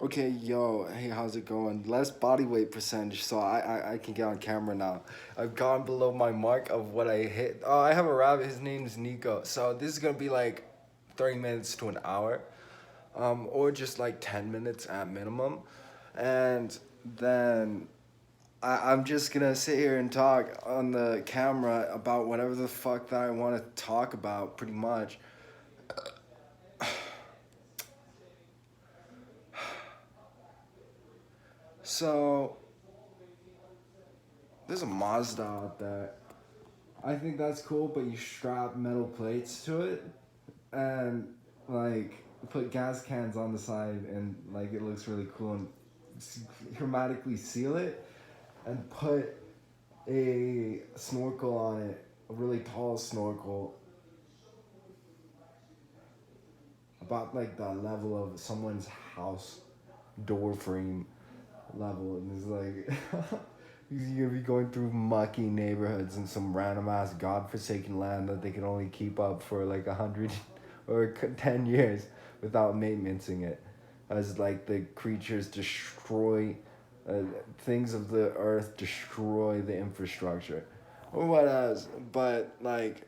Okay, yo, hey, how's it going? Less body weight percentage, so I can get on camera now. I've gone below my mark of what I hit. Oh, I have a rabbit. His name's Nico. So this is gonna be like 30 minutes to an hour, or just like 10 minutes at minimum, and then I'm just gonna sit here and talk on the camera about whatever the fuck that I want to talk about, pretty much. So there's a Mazda out there. I think that's cool, but you strap metal plates to it and like put gas cans on the side and like it looks really cool and hermetically seal it and put a snorkel on it, a really tall snorkel about like the level of someone's house door frame level, and it's like you're gonna be going through mucky neighborhoods in some random ass godforsaken land that they can only keep up for like 100 or 10 years without maintaining it, as like the creatures destroy uh, things of the earth, destroy the infrastructure or what else, but like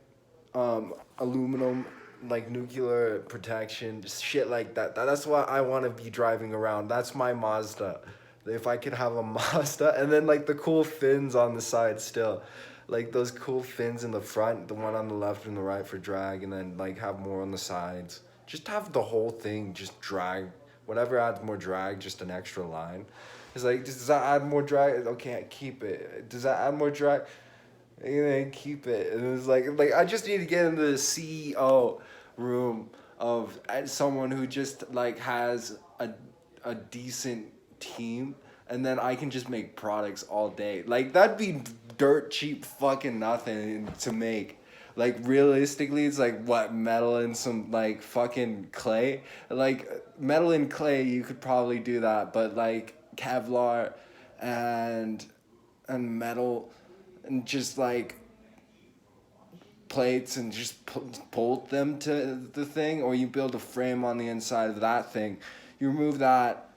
aluminum, like nuclear protection, just shit like that. That's what I want to be driving around. That's my Mazda. If I could have a Mazda, and then like the cool fins on the side still, like those cool fins in the front, the one on the left and the right for drag, and then like have more on the sides. Just have the whole thing just drag. Whatever adds more drag, just an extra line. It's like, does that add more drag? Okay, I keep it. Does that add more drag? And then keep it. And it was like I just need to get into the CEO room of someone who just like has a decent team, and then I can just make products all day. Like that'd be dirt cheap fucking nothing to make. Like realistically, it's like what, metal and some like fucking clay. Like metal and clay, you could probably do that, but like Kevlar and metal and just like plates and just bolt them to the thing, or you build a frame on the inside of that thing. You remove that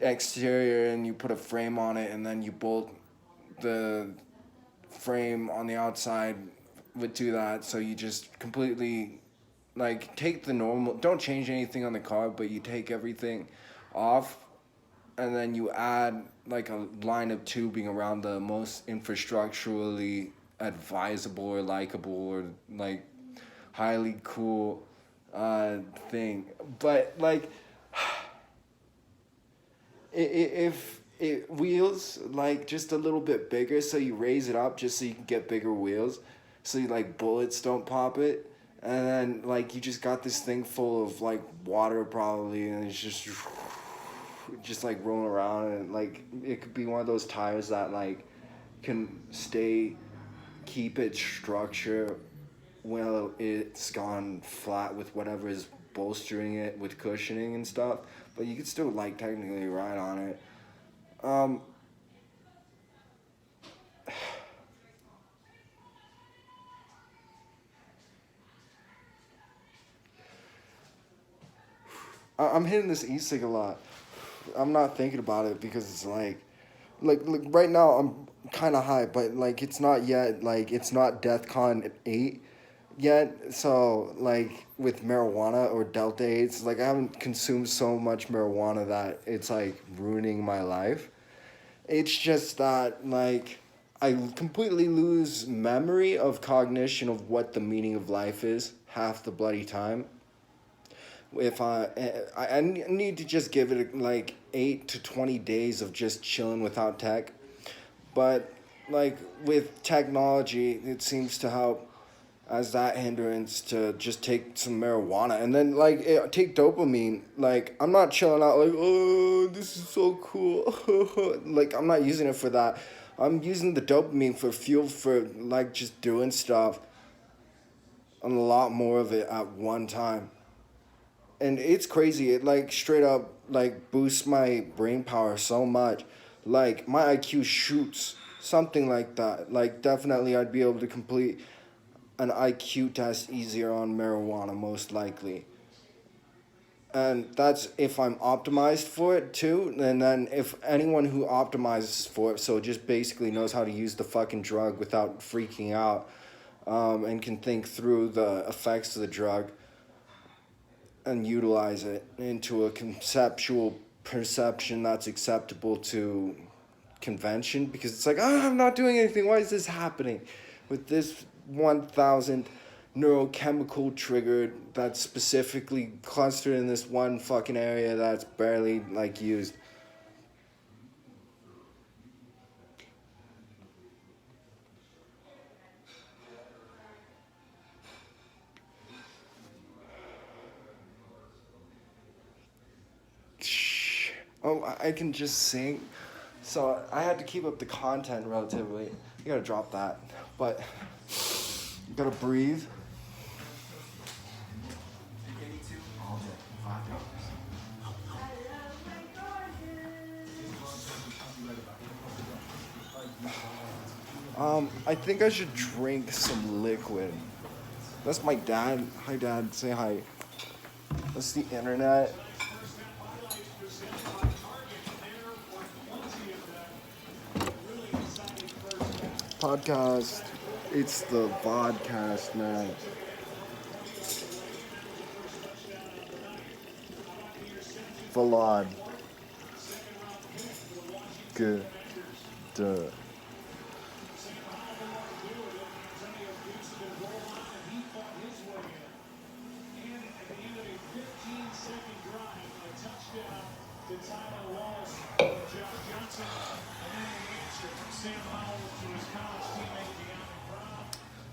exterior and you put a frame on it, and then you bolt the frame on the outside would do that. So you just completely like take the normal, don't change anything on the car, but you take everything off, and then you add like a line of tubing around the most infrastructurally advisable or likable or like highly cool uh, thing. But like, if it wheels like just a little bit bigger, so you raise it up just so you can get bigger wheels, so you like bullets don't pop it. And then like you just got this thing full of like water probably, and it's just like rolling around, and like it could be one of those tires that like can stay, keep its structure when it's gone flat with whatever is bolstering it with cushioning and stuff, but you could still like technically ride on it. um I'm hitting this e-cig a lot. I'm not thinking about it because it's like right now I'm kind of high, but like it's not yet, like it's not DEFCON 8 yet. So like with marijuana or Delta 8s, like I haven't consumed so much marijuana that it's like ruining my life. It's just that like I completely lose memory of cognition of what the meaning of life is half the bloody time. If I need to just give it like 8 to 20 days of just chilling without tech. But like with technology, it seems to help as that hindrance to just take some marijuana, and then like take dopamine. Like I'm not chilling out like, oh, this is so cool. Like I'm not using it for that. I'm using the dopamine for fuel for like just doing stuff, and a lot more of it at one time. And it's crazy. It like straight up like boosts my brain power so much. Like my IQ shoots something like that. Like definitely I'd be able to complete an IQ test easier on marijuana most likely. And that's if I'm optimized for it too. And then if anyone who optimizes for it, so just basically knows how to use the fucking drug without freaking out, and can think through the effects of the drug and utilize it into a conceptual perception that's acceptable to convention, because it's like, oh, I'm not doing anything. Why is this happening? With this 1,000 neurochemical triggered that's specifically clustered in this one fucking area that's barely like used. Oh, I can just sing. So I had to keep up the content relatively. You gotta drop that. But you gotta breathe. I think I should drink some liquid. That's my dad. Hi, Dad. Say hi. That's the internet. Podcast. It's the vodcast, man. Vlad. Good. Duh.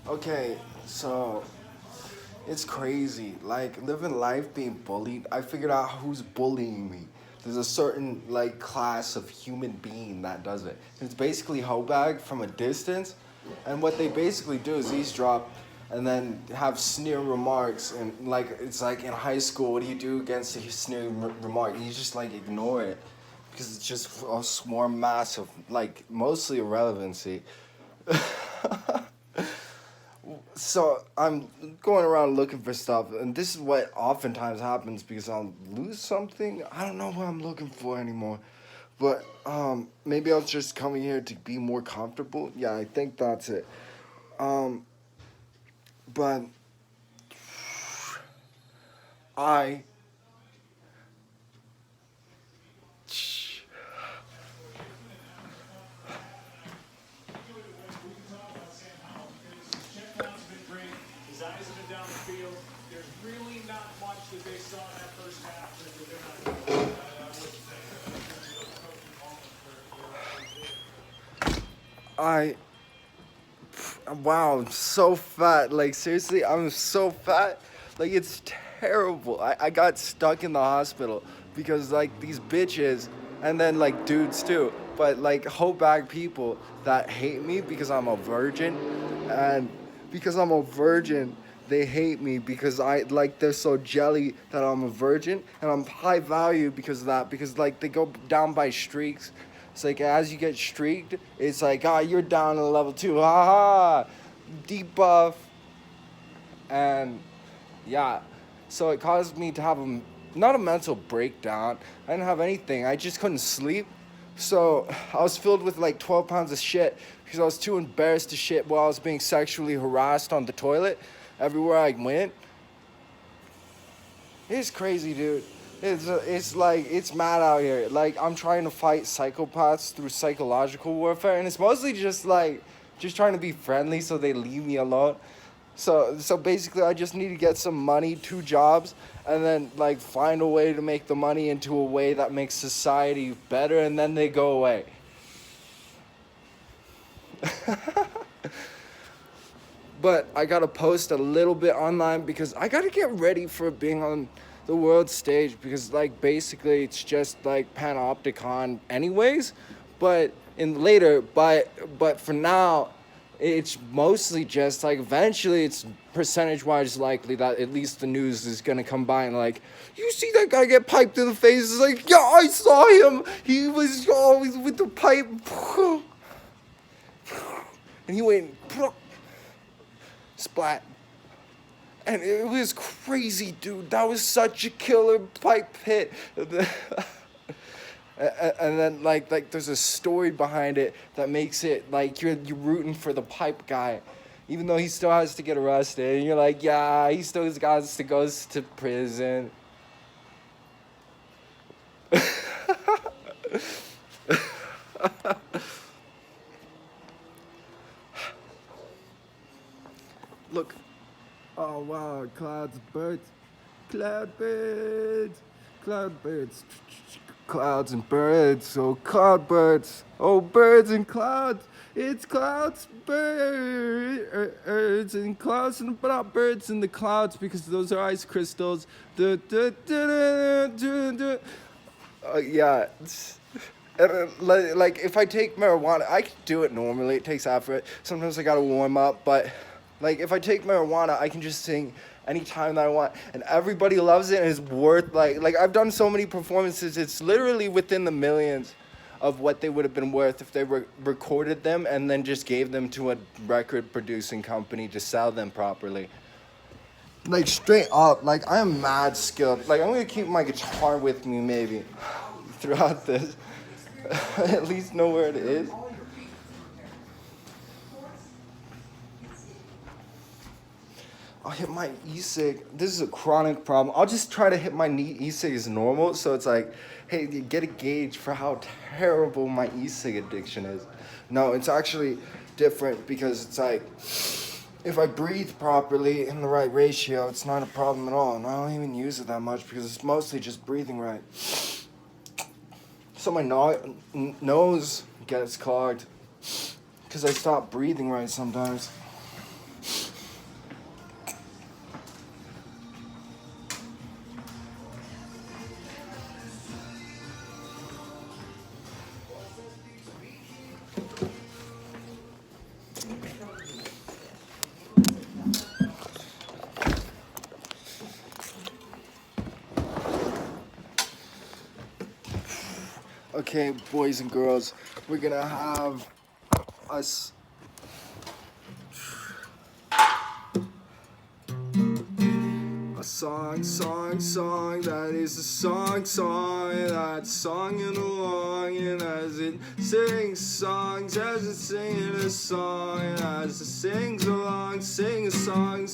Okay, so it's crazy. Like living life being bullied. I figured out who's bullying me. There's a certain like class of human being that does it. It's basically Hobag from a distance, and what they basically do is eavesdrop, and then have sneer remarks, and like it's like in high school, what do you do against a sneer remark? You just like ignore it, because it's just a swarm mass of like mostly irrelevancy. So I'm going around looking for stuff, and this is what oftentimes happens because I'll lose something. I don't know what I'm looking for anymore, but maybe I was just coming here to be more comfortable. Yeah, I think that's it. Um, but I. I wow, I'm so fat. Like seriously, I'm so fat. Like it's terrible. I got stuck in the hospital because like these bitches and then like dudes too, but like whole bag people that hate me because I'm a virgin, and because I'm a virgin, they hate me because I like they're so jelly that I'm a virgin, and I'm high value because of that, because like they go down by streaks. It's like as you get streaked, it's like, ah, you're down to level 2, haha, debuff, and yeah, so it caused me to have not a mental breakdown. I didn't have anything. I just couldn't sleep. So I was filled with like 12 pounds of shit because I was too embarrassed to shit while I was being sexually harassed on the toilet everywhere I went. It's crazy, dude. It's like it's mad out here. Like I'm trying to fight psychopaths through psychological warfare, and it's mostly just like just trying to be friendly so they leave me alone. So basically, I just need to get some money, 2 jobs, and then like find a way to make the money into a way that makes society better, and then they go away. But I gotta post a little bit online because I gotta get ready for being on the world stage, because like basically it's just like Panopticon anyways, but in later, but for now it's mostly just like eventually it's percentage wise likely that at least the news is gonna come by and like, you see that guy get piped in the face? It's like, yeah, I saw him. He was always with the pipe, and he went splat, And it was crazy, dude. That was such a killer pipe hit. And then there's a story behind it that makes it like you're rooting for the pipe guy, even though he still has to get arrested. And you're like, yeah, he still has to go to prison. Look. Oh wow, clouds, birds, cloud birds, cloud birds, clouds and birds. Oh, cloud birds. Oh, birds and clouds. It's clouds, birds and clouds, and but not birds in the clouds because those are ice crystals. Yeah. And, like if I take marijuana, I can do it normally. It takes effort. Sometimes I gotta warm up, but like if I take marijuana, I can just sing anytime that I want, and everybody loves it, and it's worth like I've done so many performances. It's literally within the millions of what they would have been worth if they recorded them and then just gave them to a record producing company to sell them properly. Like straight up, like I am mad skilled. Like I'm gonna keep my guitar with me maybe throughout this. At least know where it is. I'll hit my e-cig. This is a chronic problem. I'll just try to hit my e-cig as normal, so it's like, hey, you get a gauge for how terrible my e-cig addiction is. No, it's actually different because it's like, if I breathe properly in the right ratio, it's not a problem at all. And I don't even use it that much because it's mostly just breathing right. So my nose gets clogged because I stop breathing right sometimes. Okay, boys and girls, we're gonna have us a song that is a song that's songing along, and as it sings songs, as it's singing a song, and as it sings along, sing a song,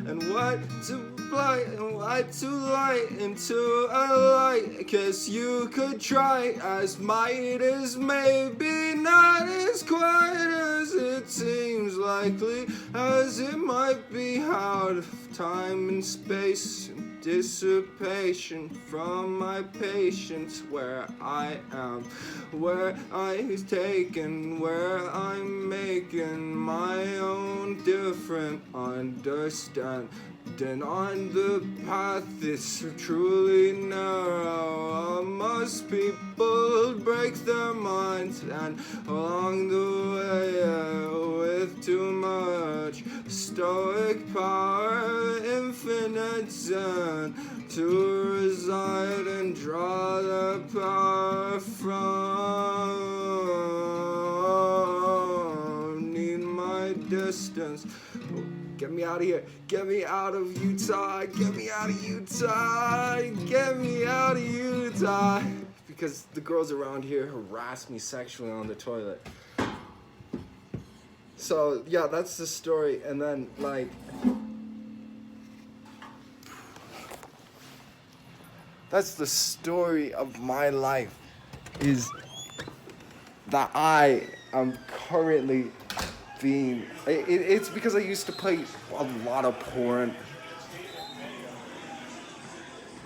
and what to blight and what to light into a light, 'cause you could try as might as maybe not as quite as it seems likely as it might be out of time and space and dissipation from my patience where I am, where I've taken, where I'm making my own different understand. Then on the path that's truly narrow, most people break their minds, and along the way with too much stoic power, infinite zen to reside and draw the power from. Need my distance. Get me out of here. Get me out of Utah. Get me out of Utah. Get me out of Utah. Because the girls around here harass me sexually on the toilet. So, yeah, that's the story. And then, like, that's the story of my life, is that I am currently it's because I used to play a lot of porn,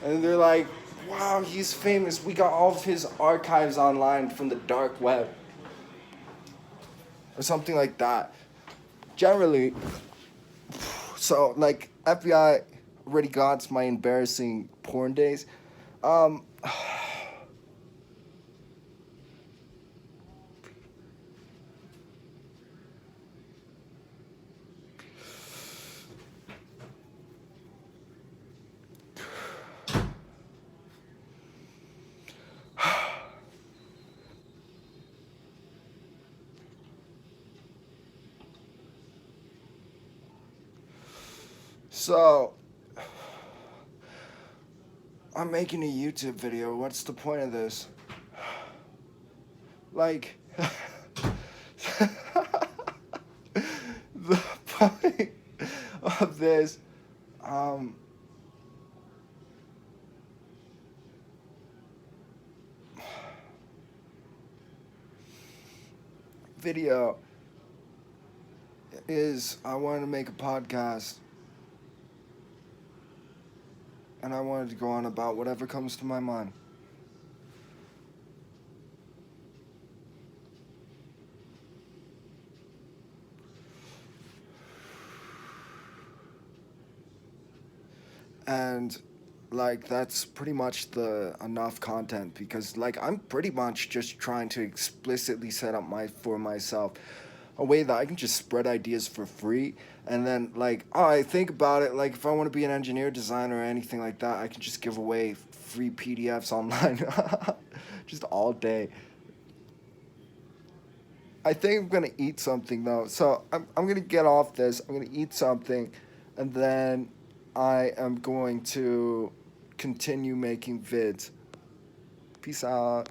and they're like, wow, he's famous, we got all of his archives online from the dark web or something like that generally. So like FBI already got my embarrassing porn days. So, I'm making a YouTube video. What's the point of this? Like, the point of this, um, video is I wanted to make a podcast and I wanted to go on about whatever comes to my mind. And like that's pretty much the enough content because like I'm pretty much just trying to explicitly set up for myself a way that I can just spread ideas for free and then like I think about it like if I want to be an engineer designer or anything like that I can just give away free PDFs online just all day. I think I'm gonna eat something though. So I'm gonna get off this. I'm gonna eat something, and then I am going to continue making vids. Peace out.